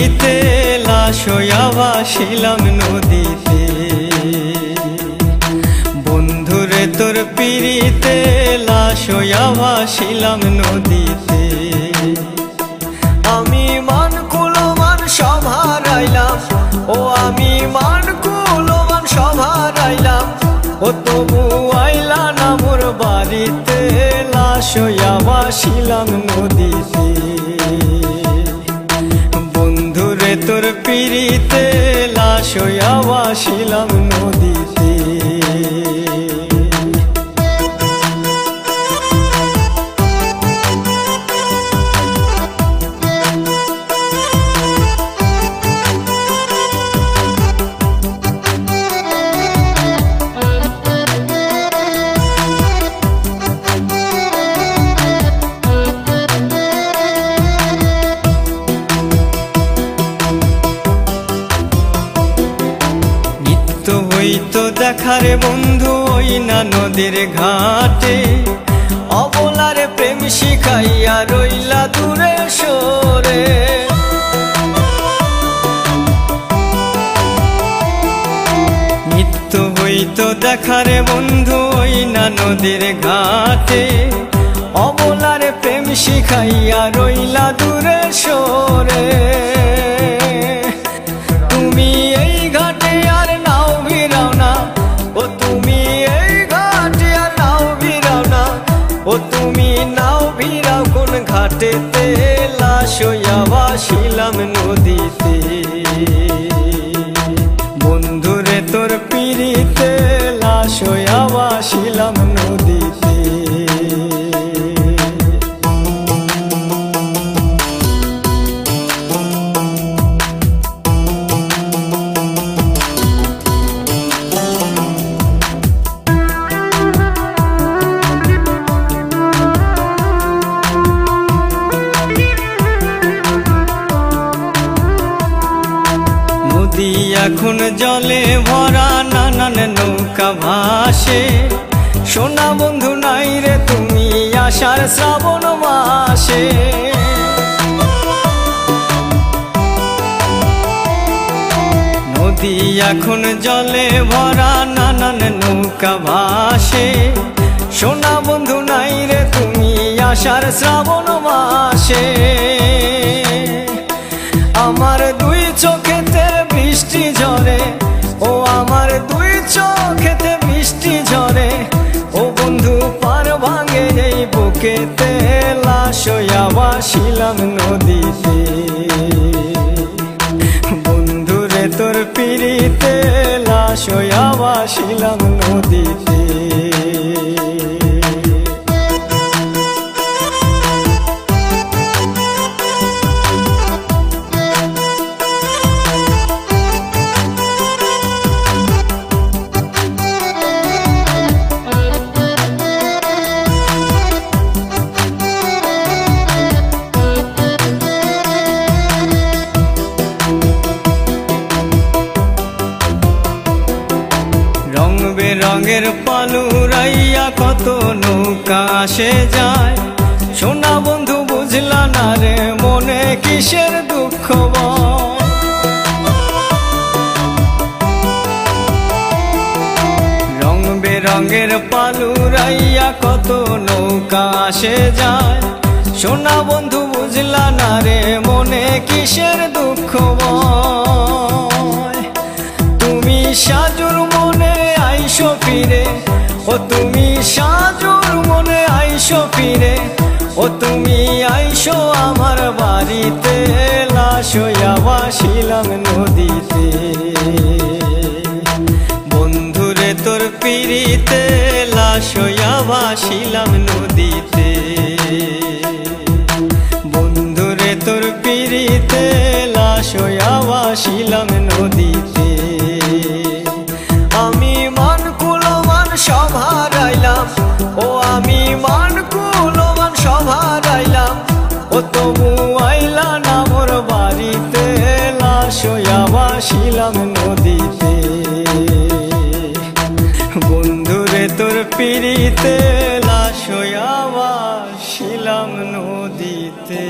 পিড়িতে লাশ হইয়া ভাসিলাম নদীতে। বন্ধুরে তোর পিড়িতে লাশ হইয়া ভাসিলাম নদীতে। আমি মান কুলমান সব হারাইলাম, ও আমি মান কুলমান সব হারাইলাম, ও তবু আইলা না মোর বাড়িতে, লাশ হইয়া ভাসিলাম নদীতে। বন্ধুরে তোর পিড়িতে লাশ হইয়া ভাসিলাম নদীতে। হইতো দেখারে বন্ধু ওই না নদীর ঘাটে, অবলারে প্রেম শিখাইয়া রইলা দূরে সরে। নিত্য হইতো দেখারে বন্ধু ওই না নদীর ঘাটে, অবলারে প্রেম শিখাইয়া রইলা দূরে সরে। তুমি এই ঘাটে আর নাও ভিড়াও না, ও তুমি এই ঘাটে আর নাও ভিড়াও না, ও তুমি নাও ভিড়াও কোন ঘাটেতে, লাশ হইয়া ভাসিলাম নদীতে। বন্ধুরে তোর পিড়িতে লাশ হইয়া ভাসিলাম নদীতে। এখন জলে ভরা নানান নৌকা ভাসে, সোনা বন্ধু নাই রে তুমি আষাঢ় শ্রাবণ মাসে। নদী এখন জলে ভরা নানান নৌকা ভাসে, সোনা বন্ধু নাই রে তুমি আষাঢ় শ্রাবণ মাসে। আমার দুই চোখেতে বৃষ্টি ঝরে, ও আমার দুই চোখেতে বৃষ্টি ঝরে, ও বন্ধু পার ভাঙে এই বুকেতে, লাশ হইয়া ভাসিলাম নদীতে। বন্ধুরে তোর পিড়িতে লাশ হইয়া ভাসিলাম নদীতে। রঙের পালুরাইয়া কত নৌকা আসে যায়, সোনা বন্ধু বুঝলা না রে মনে কিসের দুঃখ বল। রং বেরঙের পালুরাইয়া কত নৌকা আসে যায়, সোনা বন্ধু বুঝলা না রে মনে কিসের দুঃখ বল। তুমি সাজুর মনে আইসো ফিরে, ও তুমি সাজুর মনে আইসো ফিরে, ও তুমি আইসো আমার বাড়িতে, লাশ হইয়া ভাসিলাম নদীতে। বন্ধুরে তোর পিড়িতে লাশ হইয়া ভাসিলাম নদীতে। বন্ধুরে তোর পিড়িতে লাশ হইয়া ভাসিলাম নদীতে। আমি মান কুলমান সব হারাইলাম, ও আমি মান কুলমান সব হারাইলাম, ও তবু আইলা না মোর বাড়িতে, লাশ হইয়া ভাসিলাম নদীতে। বন্ধুরে তোর পিড়িতে লাশ হইয়া ভাসিলাম নদীতে।